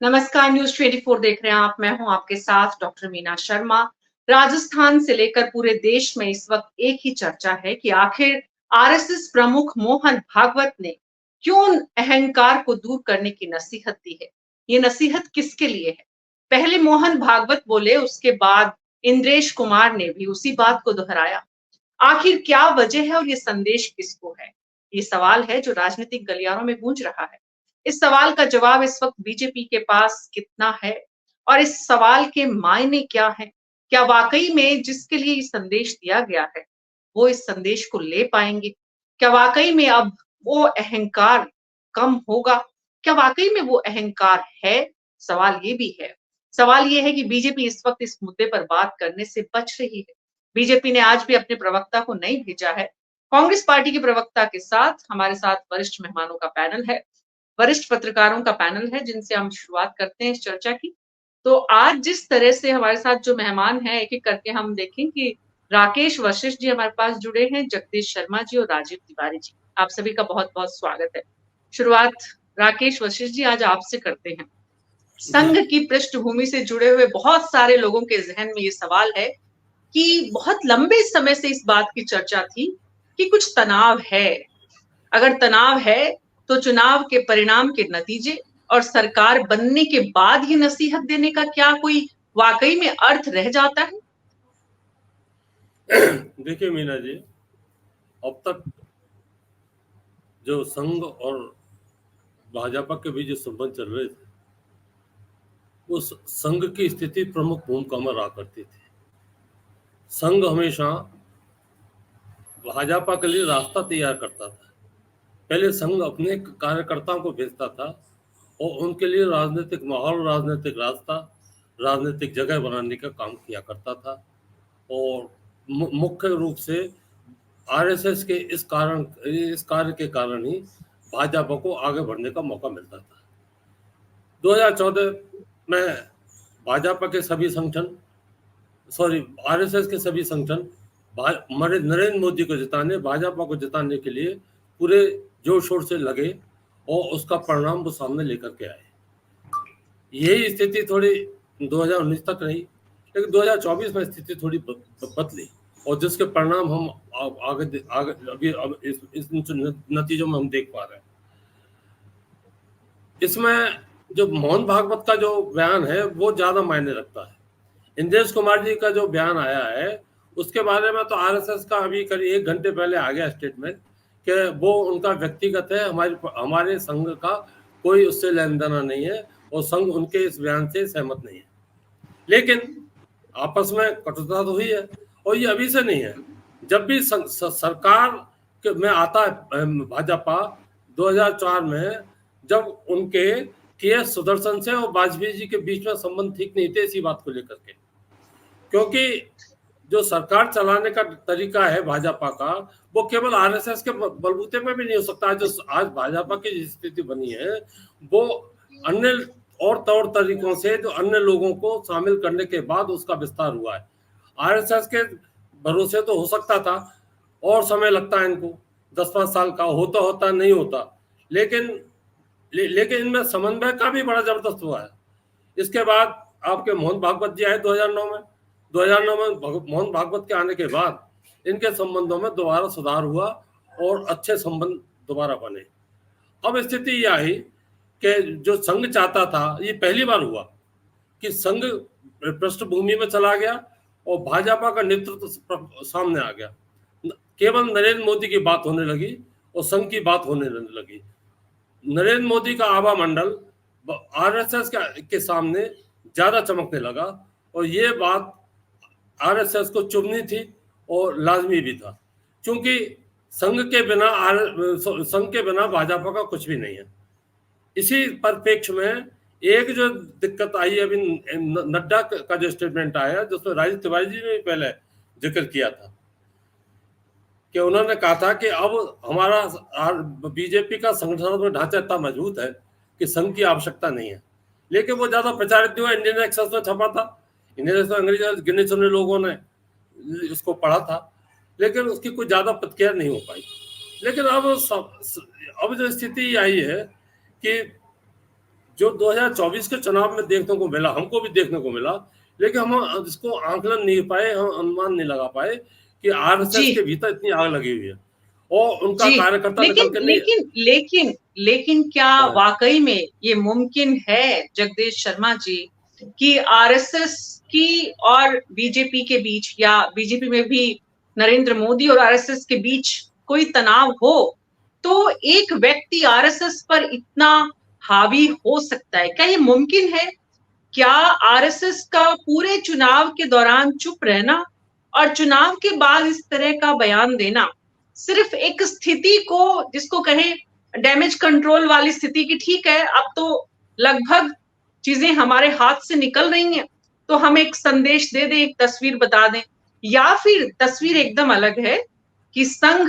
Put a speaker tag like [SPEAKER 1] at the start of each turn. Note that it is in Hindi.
[SPEAKER 1] नमस्कार, न्यूज़ 24 देख रहे हैं आप। मैं हूं आपके साथ डॉक्टर मीना शर्मा। राजस्थान से लेकर पूरे देश में इस वक्त एक ही चर्चा है कि आखिर आरएसएस प्रमुख मोहन भागवत ने क्यों अहंकार को दूर करने की नसीहत दी है। ये नसीहत किसके लिए है? पहले मोहन भागवत बोले, उसके बाद इंद्रेश कुमार ने भी उसी बात को दोहराया। आखिर क्या वजह है और ये संदेश किसको है? ये सवाल है जो राजनीतिक गलियारों में गूंज रहा है। इस सवाल का जवाब इस वक्त बीजेपी के पास कितना है और इस सवाल के मायने क्या हैं? क्या वाकई में जिसके लिए ये संदेश दिया गया है, वो इस संदेश को ले पाएंगे? क्या वाकई में अब वो अहंकार कम होगा? क्या वाकई में वो अहंकार है? सवाल ये भी है। सवाल ये है कि बीजेपी इस वक्त इस मुद्दे पर बात करने से बच रही है। बीजेपी ने आज भी अपने प्रवक्ता को नहीं भेजा है। कांग्रेस पार्टी के प्रवक्ता के साथ हमारे साथ वरिष्ठ मेहमानों का पैनल है, वरिष्ठ पत्रकारों का पैनल है, जिनसे हम शुरुआत करते हैं इस चर्चा की। तो आज जिस तरह से हमारे साथ जो मेहमान हैं, एक-एक करके हम देखें कि राकेश वशिष्ठ जी हमारे पास जुड़े हैं, जगदीश शर्मा जी और राजीव तिवारी जी। आप सभी का बहुत-बहुत स्वागत है। शुरुआत राकेश वशिष्ठ जी आज आपसे करते हैं।
[SPEAKER 2] जी।
[SPEAKER 1] संघ की पृष्ठभूमि से जुड़े हुए बहुत सारे लोगों के ज़हन में ये सवाल है कि बहुत लंबे समय से इस बात की चर्चा थी कि कुछ तनाव है। अगर तनाव है तो चुनाव के परिणाम के नतीजे और सरकार बनने के बाद ही नसीहत देने का क्या कोई वाकई में अर्थ रह जाता है?
[SPEAKER 2] देखिए मीना जी, अब तक जो संघ और भाजपा के बीच जो संबंध चल रहे थे, उस संघ की स्थिति प्रमुख भूमिका में रहा करती थी। संघ हमेशा भाजपा के लिए रास्ता तैयार करता था। पहले संघ अपने कार्यकर्ताओं को भेजता था और उनके लिए राजनीतिक माहौल, राजनीतिक रास्ता, राजनीतिक जगह बनाने का काम किया करता था। और मुख्य रूप से आरएसएस के इस कार्य के कारण ही भाजपा को आगे बढ़ने का मौका मिलता था। 2014 में भाजपा के सभी संगठन, सॉरी, आरएसएस के सभी संगठन हमारे नरेंद्र मोदी को जिताने, भाजपा को जिताने के लिए पूरे जोर शोर से लगे और उसका परिणाम वो सामने लेकर के आए। यही स्थिति थोड़ी 2019 तक रही, लेकिन 2024 में स्थिति थोड़ी बदली और जिसके परिणाम हम आगे आगे अभी अब इस नतीजों में हम देख पा रहे हैं। इसमें जो मोहन भागवत का जो बयान है वो ज्यादा मायने रखता है। इंद्रेश कुमार जी का जो बयान आया है उसके बारे में तो आरएसएस का अभी करीब 1 घंटे पहले आ गया स्टेटमेंट कि वो उनका व्यक्तिगत है, हमारे संघ का कोई उससे लेन देना नहीं है और संघ उनके इस बयान से सहमत नहीं है। लेकिन आपस में कटुता तो हुई है और ये अभी से नहीं है। जब भी सरकार में आता है भाजपा 2004 में, जब उनके टीएस सुदर्शन से और वाजपेयी जी के बीच में संबंध ठीक नहीं थे इसी बात को लेकर के, क्योंकि जो सरकार चलाने का तरीका है भाजपा का वो केवल आरएसएस के बलबूते पे भी नहीं हो सकता। जो आज भाजपा की स्थिति बनी है वो अन्य और तौर तरीकों से जो अन्य लोगों को शामिल करने के बाद उसका विस्तार हुआ है। आरएसएस के भरोसे तो हो सकता था और समय लगता है इनको, 10-5 साल का होता होता नहीं होता, लेकिन लेकिन इनमें समन्वय का भी बड़ा जबरदस्त हुआ है। इसके बाद आपके मोहन भागवत जी आए 2009 में। 2009 में मोहन भागवत के आने के बाद इनके संबंधों में दोबारा सुधार हुआ और अच्छे संबंध दोबारा बने। अब स्थिति ये आई कि जो संघ चाहता था, ये पहली बार हुआ कि संघ पृष्ठभूमि में चला गया और भाजपा का नेतृत्व सामने आ गया। केवल नरेंद्र मोदी की बात होने लगी और संघ की बात होने लगी। नरेंद्र मोदी का आभा मंडल आरएसएस के सामने ज्यादा चमकने लगा और ये बात आरएसएस को चुभनी थी और लाजमी भी था, क्योंकि संघ के बिना भाजपा का कुछ भी नहीं है। इसी परिप्रेक्ष्य में एक जो दिक्कत आई अभी नड्डा का जो स्टेटमेंट आया, जिसमें राजीव तिवारी जी ने पहले जिक्र किया था कि उन्होंने कहा था कि अब हमारा बीजेपी का संगठनात्मक ढांचा इतना मजबूत है कि संघ की आवश्यकता नहीं है। लेकिन वो ज्यादा प्रचारित नहीं हुआ। इंडियन एक्सप्रेस में छपा था, इंडियन एक्सप्रेस अंग्रेजी गिने चुने लोगों ने इसको पढ़ा था, लेकिन उसकी कोई ज्यादा प्रतिक्रिया नहीं हो पाई। लेकिन अब जो स्थिति आई है कि जो 2024 के चुनाव में देखने को मिला, हमको भी देखने को मिला, लेकिन हम इसको आंकलन नहीं पाए, हम अनुमान नहीं लगा पाए कि आरएसएस के भीतर इतनी आग लगी हुई है और उनका कार्यकर्ता निकल के नहीं।
[SPEAKER 1] लेकिन क्या वाकई में ये मुमकिन है जगदीश शर्मा जी कि आरएसएस की और बीजेपी के बीच या बीजेपी में भी नरेंद्र मोदी और आरएसएस के बीच कोई तनाव हो तो एक व्यक्ति आरएसएस पर इतना हावी हो सकता है? क्या ये मुमकिन है? क्या आरएसएस का पूरे चुनाव के दौरान चुप रहना और चुनाव के बाद इस तरह का बयान देना सिर्फ एक स्थिति को, जिसको कहें डैमेज कंट्रोल वाली स्थिति की, ठीक है अब तो लगभग चीजें हमारे हाथ से निकल रही हैं तो हम एक संदेश दे दें, एक तस्वीर बता दें, या फिर तस्वीर एकदम अलग है कि संघ